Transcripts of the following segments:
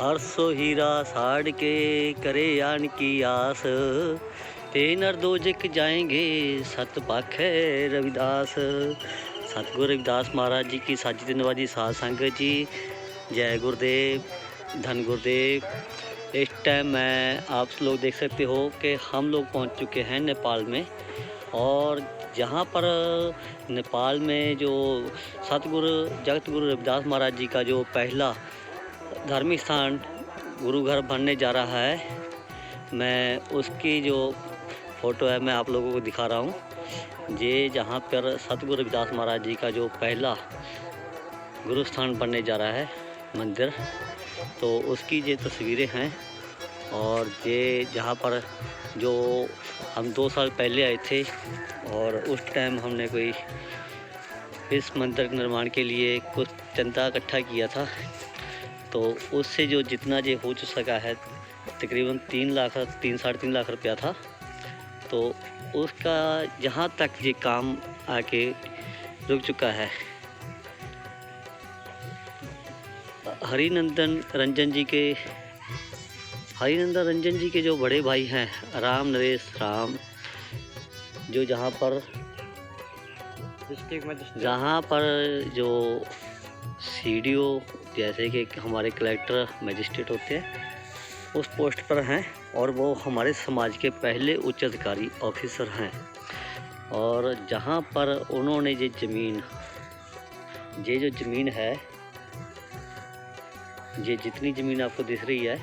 हरसो हीरा साड़ के करे आन की आस, ते नर दो जिक जाएंगे सत पाखे रविदास। सतगुरु रविदास महाराज जी की साजी नवाजी साध संगत जी, जय गुरुदेव, धन गुरुदेव। इस टाइम मैं आप लोग देख सकते हो कि हम लोग पहुंच चुके हैं नेपाल में, और जहां पर नेपाल में जो सतगुरु जगत गुरु रविदास महाराज जी का जो पहला धार्मिक स्थान गुरु घर बनने जा रहा है, मैं उसकी जो फ़ोटो है मैं आप लोगों को दिखा रहा हूँ। ये जहाँ पर सतगुरु रविदास महाराज जी का जो पहला गुरु स्थान बनने जा रहा है मंदिर, तो उसकी ये तस्वीरें हैं। और ये जहाँ पर जो हम 2 साल पहले आए थे, और उस टाइम हमने कोई इस मंदिर के निर्माण के लिए कुछ चंदा इकट्ठा किया था, तो उससे जो जितना ये हो सका है तकरीबन 3 लाख रुपया था। तो उसका जहाँ तक ये काम आके रुक चुका है। हरिनंदन रंजन जी के जो बड़े भाई हैं राम नरेश राम, जो जहाँ पर जो सीडीओ जैसे कि हमारे कलेक्टर मजिस्ट्रेट होते हैं उस पोस्ट पर हैं, और वो हमारे समाज के पहले उच्च अधिकारी ऑफिसर हैं। और जहाँ पर उन्होंने ये जो ज़मीन है, ये जितनी ज़मीन आपको दिख रही है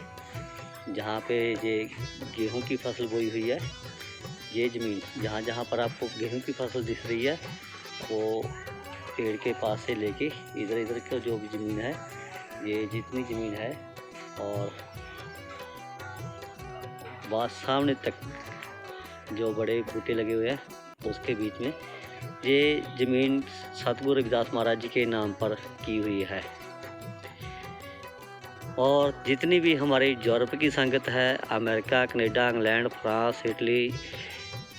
जहाँ पे ये गेहूं की फसल बोई हुई है, ये ज़मीन जहाँ पर आपको गेहूं की फसल दिख रही है, वो पेड़ के पास से लेके इधर का जो भी ज़मीन है, ये जितनी ज़मीन है, और वहाँ सामने तक जो बड़े बूटे लगे हुए हैं उसके बीच में ये ज़मीन सतगुरु रविदास महाराज जी के नाम पर की हुई है। और जितनी भी हमारी यूरोप की संगत है, America, Canada, England, France, Italy,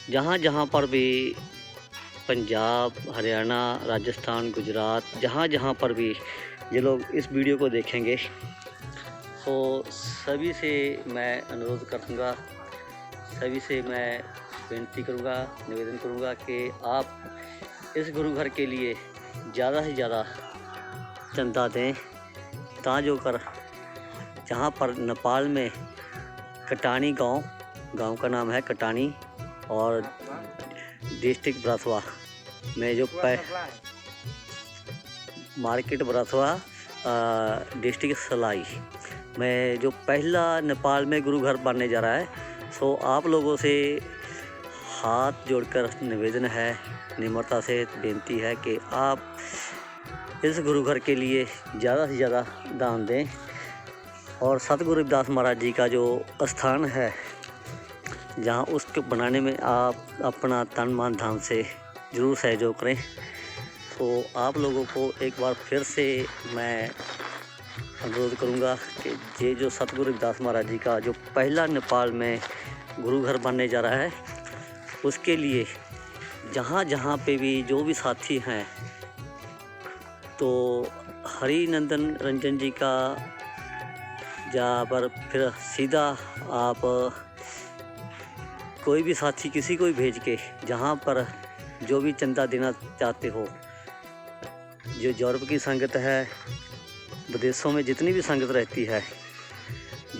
जहाँ पर भी, पंजाब, हरियाणा, राजस्थान, गुजरात, जहाँ पर भी ये लोग इस वीडियो को देखेंगे, तो सभी से मैं अनुरोध करूँगा, सभी से मैं विनती करूँगा, निवेदन करूँगा कि आप इस गुरु घर के लिए ज़्यादा से ज़्यादा चंदा दें, ताजो कर जहाँ पर नेपाल में कटानी गांव का नाम है कटानी, और डिस्ट्रिक्ट ब्राथवा में जो मार्केट ब्राथवा डिस्ट्रिक्ट सलाई में जो पहला नेपाल में गुरु घर बनने जा रहा है। सो आप लोगों से हाथ जोड़कर निवेदन है, निम्रता से बेनती है कि आप इस गुरु घर के लिए ज़्यादा से ज़्यादा दान दें, और सतगुरु रविदास महाराज जी का जो स्थान है जहाँ उसके बनाने में आप अपना तन मन धन से ज़रूर सहयोग करें। तो आप लोगों को एक बार फिर से मैं अनुरोध करूँगा कि ये जो सतगुरु रविदास महाराज जी का जो पहला नेपाल में गुरु घर बनने जा रहा है, उसके लिए जहाँ पे भी जो भी साथी हैं, तो हरिनंदन रंजन जी का जहाँ पर फिर सीधा आप कोई भी साथी किसी को भी भेज के जहाँ पर जो भी चंदा देना चाहते हो, जो यूरोप की संगत है, विदेशों में जितनी भी संगत रहती है,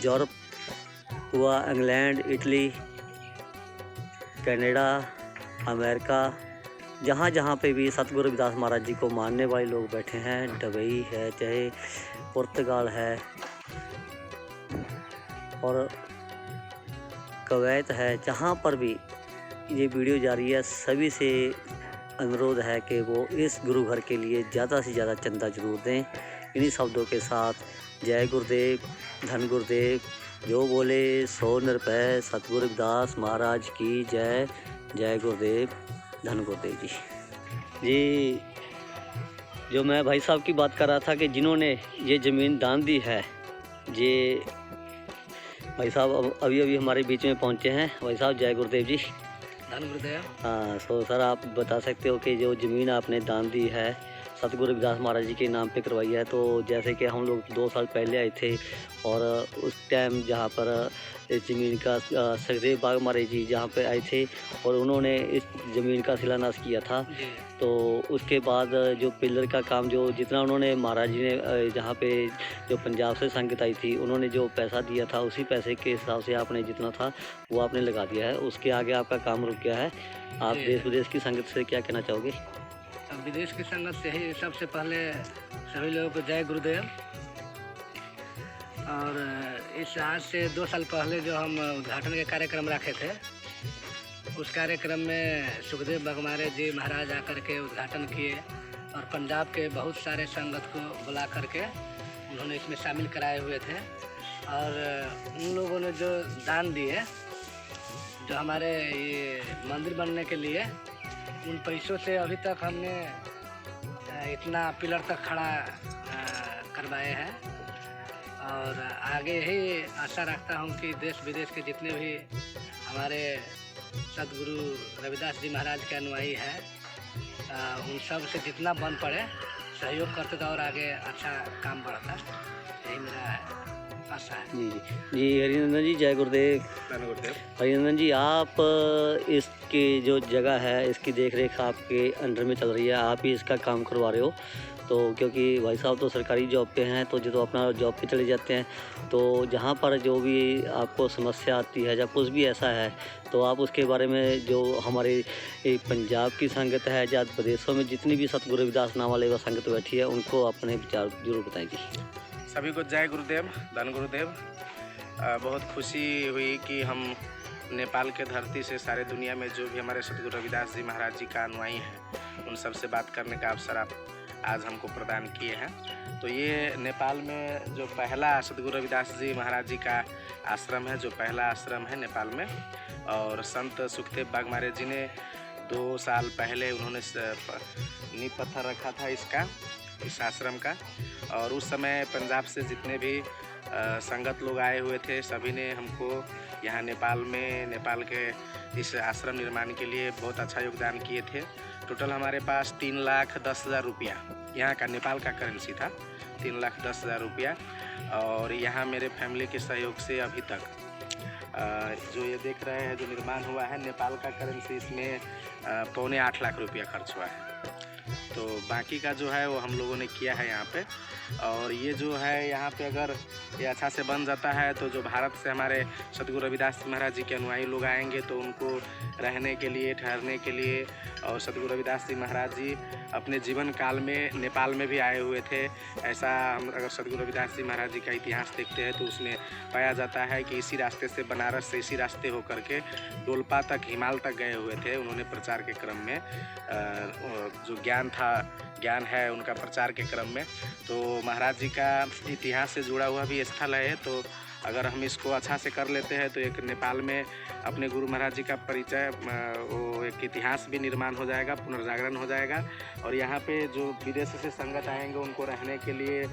यूरोप हुआ, इंग्लैंड, इटली, कनाडा, अमेरिका, जहाँ पे भी सतगुरु रविदास महाराज जी को मानने वाले लोग बैठे हैं, दुबई है, चाहे पुर्तगाल है, और कुवैत है, जहाँ पर भी ये वीडियो जा रही है, सभी से अनुरोध है कि वो इस गुरु घर के लिए ज़्यादा से ज़्यादा चंदा जरूर दें। इन्हीं शब्दों के साथ जय गुरुदेव, धन गुरुदेव, जो बोले 100 निरपै, सतगुरु रविदास महाराज की जय। जय गुरुदेव, धन गुरुदेव जी। जो मैं भाई साहब की बात कर रहा था कि जिन्होंने ये ज़मीन दान दी है, ये भाई साहब अभी हमारे बीच में पहुंचे हैं। भाई साहब जय गुरुदेव जी। धन गुरुदेव। हाँ, सो सर आप बता सकते हो कि जो ज़मीन आपने दान दी है सतगुरु रविदास महाराज जी के नाम पे करवाई है। तो जैसे कि हम लोग 2 साल पहले आए थे और उस टाइम जहाँ पर इस ज़मीन का सखदेव बाग महाराज जी जहाँ पे आए थे और उन्होंने इस ज़मीन का शिलान्यास किया था। तो उसके बाद जो पिलर का काम जो जितना उन्होंने महाराज जी ने जहाँ पे जो पंजाब से संगत आई थी उन्होंने जो पैसा दिया था उसी पैसे के हिसाब से आपने जितना था वो आपने लगा दिया है। उसके आगे आपका काम रुक गया है। आप देश विदेश की संगत से क्या कहना चाहोगे? विदेश की संगत से ही सबसे पहले सभी लोगों को जय गुरुदेव। और इस आज से 2 साल पहले जो हम उद्घाटन के कार्यक्रम रखे थे उस कार्यक्रम में सुखदेव बागमारे जी महाराज आकर के उद्घाटन किए और पंजाब के बहुत सारे संगत को बुला करके उन्होंने इसमें शामिल कराए हुए थे। और उन लोगों ने जो दान दिए जो हमारे ये मंदिर बनने के लिए, उन पैसों से अभी तक हमने इतना पिलर तक खड़ा करवाए हैं। और आगे ही आशा रखता हूँ कि देश विदेश के जितने भी हमारे सतगुरु रविदास जी महाराज के अनुयायी हैं उन सब से जितना बन पड़े सहयोग करते तो और आगे अच्छा काम बढ़ता। यही मेरा आशा है। जी जी जी हरिनंदन जी, जय गुरुदेव। हरिनंदन जी, आप इसकी जो जगह है इसकी देख रेख आपके अंडर में चल रही है, आप ही इसका काम करवा रहे हो। तो क्योंकि भाई साहब तो सरकारी जॉब पे हैं तो जो अपना जॉब पे चले जाते हैं, तो जहाँ पर जो भी आपको समस्या आती है या कुछ भी ऐसा है तो आप उसके बारे में जो हमारे पंजाब की संगत है या प्रदेशों में जितनी भी सतगुरु रविदास नाम वाले संगत बैठी है उनको अपने विचार जरूर बताएं जी। सभी को जय गुरुदेव, धन गुरुदेव। बहुत खुशी हुई कि हम नेपाल के धरती से सारे दुनिया में जो भी हमारे सतगुरु रविदास जी महाराज जी का अनुयायी हैं उन सब से बात करने का अवसर आप आज हमको प्रदान किए हैं। तो ये नेपाल में जो पहला सतगुरु रविदास जी महाराज जी का आश्रम है, जो पहला आश्रम है नेपाल में। और संत सुखदेव बागमारे जी ने 2 साल पहले उन्होंने नींव पत्थर रखा था इस आश्रम का। और उस समय पंजाब से जितने भी संगत लोग आए हुए थे सभी ने हमको यहाँ नेपाल के इस आश्रम निर्माण के लिए बहुत अच्छा योगदान किए थे। टोटल हमारे पास 3,10,000 रुपया यहाँ का नेपाल का करेंसी था, 3,10,000 रुपया। और यहाँ मेरे फैमिली के सहयोग से अभी तक जो ये देख रहे हैं जो निर्माण हुआ है नेपाल का करेंसी, इसमें 7.25 लाख रुपया खर्च हुआ है। तो बाकी का जो है वो हम लोगों ने किया है यहाँ पे। और ये जो है यहाँ पे अगर ये अच्छा से बन जाता है तो जो भारत से हमारे सतगुरु रविदास महाराज जी के अनुयायी लोग आएंगे तो उनको रहने के लिए, ठहरने के लिए। और सतगुरु रविदास जी महाराज जी अपने जीवन काल में नेपाल में भी आए हुए थे। ऐसा हम अगर सतगुरु रविदास जी महाराज जी का इतिहास देखते हैं तो उसमें पाया जाता है कि इसी रास्ते से, बनारस से इसी रास्ते होकर के डोलपा तक, हिमाल तक गए हुए थे। उन्होंने प्रचार के क्रम में जो ज्ञान है उनका प्रचार के क्रम में। तो महाराज जी का इतिहास से जुड़ा हुआ भी स्थल है। तो अगर हम इसको अच्छा से कर लेते हैं तो एक नेपाल में अपने गुरु महाराज जी का परिचय, वो एक इतिहास भी निर्माण हो जाएगा, पुनर्जागरण हो जाएगा। और यहाँ पे जो विदेश से संगत आएंगे उनको रहने के लिए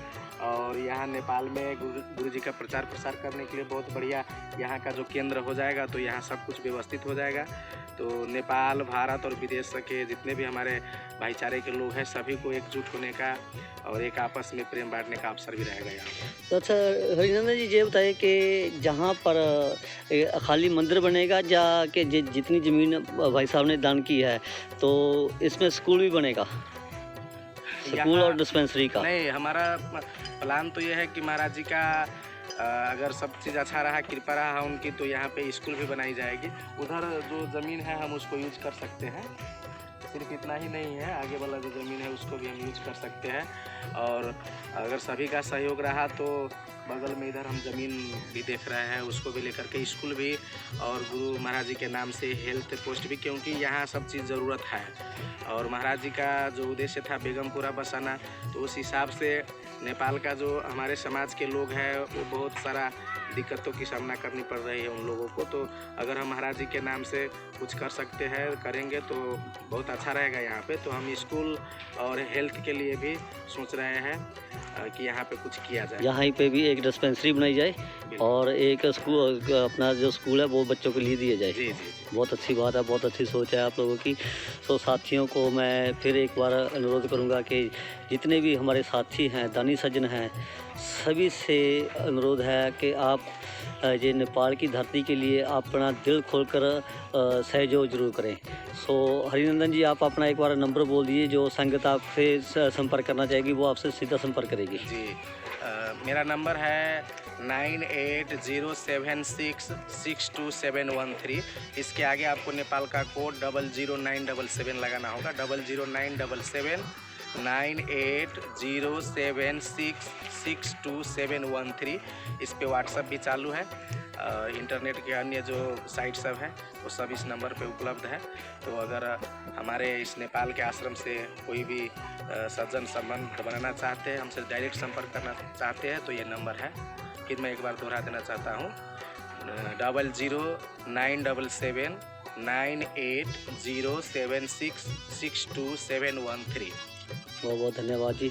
और यहाँ नेपाल में गुरु जी का प्रचार प्रसार करने के लिए बहुत बढ़िया यहाँ का जो केंद्र हो जाएगा। तो यहाँ सब कुछ व्यवस्थित हो जाएगा। तो नेपाल, भारत और विदेश के जितने भी हमारे भाईचारे के लोग हैं सभी को एकजुट होने का और एक आपस में प्रेम बांटने का अवसर भी रहेगा यहाँ। तो अच्छा हरिनंदन जी, ये बताइए कि जहाँ पर खाली मंदिर बनेगा या कि जितनी ज़मीन भाई साहब ने दान की है तो इसमें स्कूल भी बनेगा, स्कूल और डिस्पेंसरी का? नहीं, हमारा प्लान तो ये है कि महाराज जी का अगर सब चीज़ अच्छा रहा, कृपा रहा उनकी, तो यहाँ पे स्कूल भी बनाई जाएगी। उधर जो ज़मीन है हम उसको यूज कर सकते हैं, सिर्फ इतना ही नहीं है, आगे वाला जो ज़मीन है उसको भी हम यूज कर सकते हैं। और अगर सभी का सहयोग रहा तो बगल में इधर हम ज़मीन भी देख रहे हैं, उसको भी लेकर के स्कूल भी और गुरु महाराज जी के नाम से हेल्थ पोस्ट भी, क्योंकि यहाँ सब चीज़ ज़रूरत है। और महाराज जी का जो उद्देश्य था बेगमपुरा बसाना, तो उस हिसाब से नेपाल का जो हमारे समाज के लोग हैं वो बहुत सारा दिक्कतों की सामना करनी पड़ रही है उन लोगों को। तो अगर हम महाराज जी के नाम से कुछ कर सकते हैं, करेंगे तो बहुत अच्छा रहेगा यहाँ पे। तो हम स्कूल और हेल्थ के लिए भी सोच रहे हैं कि यहाँ पे कुछ किया जाए। यहाँ पे भी एक डिस्पेंसरी बनाई जाए और एक स्कूल, अपना जो स्कूल है वो बच्चों के लिए दिया जाए। जी जी जी। बहुत अच्छी बात है, बहुत अच्छी सोच है आप लोगों की। तो साथियों को मैं फिर एक बार अनुरोध करूंगा कि जितने भी हमारे साथी हैं, दानी सज्जन हैं, सभी से अनुरोध है कि आप ये नेपाल की धरती के लिए अपना दिल खोलकर सहयोग जरूर करें। सो हरिनंदन जी, आप अपना एक बार नंबर बोल दीजिए, जो संगत आपसे संपर्क करना चाहेगी वो आपसे सीधा संपर्क करेगी। जी, मेरा नंबर है 9807662713। इसके आगे आपको नेपाल का कोड 00977 लगाना होगा, 00977 9807662713। इस पे व्हाट्सएप भी चालू है। इंटरनेट के अन्य जो साइट सब हैं वो सब इस नंबर पे उपलब्ध है। तो अगर हमारे इस नेपाल के आश्रम से कोई भी सज्जन संबंध बनाना चाहते हैं, हमसे डायरेक्ट संपर्क करना चाहते हैं, तो ये नंबर है। फिर मैं एक बार दोहरा देना चाहता हूँ, 00977 9807662713। बहुत बहुत धन्यवाद जी।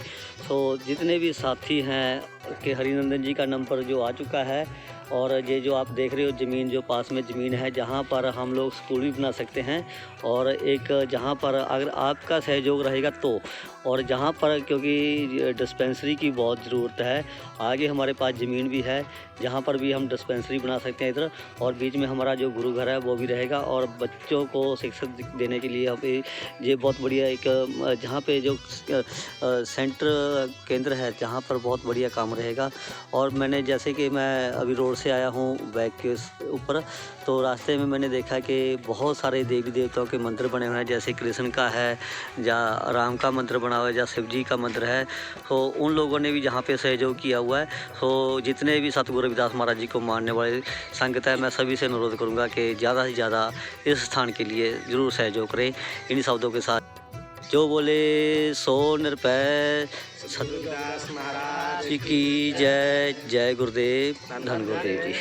सो जितने भी साथी हैं कि हरिनंदन जी का नंबर जो आ चुका है, और ये जो आप देख रहे हो ज़मीन, जो पास में ज़मीन है जहाँ पर हम लोग स्कूल भी बना सकते हैं, और एक जहाँ पर अगर आपका सहयोग रहेगा तो, और जहाँ पर क्योंकि डिस्पेंसरी की बहुत ज़रूरत है, आगे हमारे पास ज़मीन भी है जहाँ पर भी हम डिस्पेंसरी बना सकते हैं इधर, और बीच में हमारा जो गुरु घर है वो भी रहेगा, और बच्चों को शिक्षा देने के लिए अभी ये बहुत बढ़िया एक जहाँ पे जो सेंटर केंद्र है जहाँ पर बहुत बढ़िया काम रहेगा। और मैंने जैसे कि मैं अभी रोड से आया हूँ बैग के ऊपर, तो रास्ते में मैंने देखा कि बहुत सारे देवी देवताओं के मंदिर बने हुए हैं, जैसे कृष्ण का है, या राम का मंदिर बना हुआ है, या शिव जी का मंदिर है। तो उन लोगों ने भी जहाँ पे सहयोग किया हुआ है। तो जितने भी सतगुरु रविदास महाराज जी को मानने वाले संगत है, मैं सभी से अनुरोध करूँगा कि ज़्यादा से ज़्यादा इस स्थान के लिए ज़रूर सहयोग करें। इन्हीं शब्दों के साथ जो बोले सो निरपै सतगुरु रविदास महाराज जी की जय। जय गुरुदेव, धन गुरुदेव जी।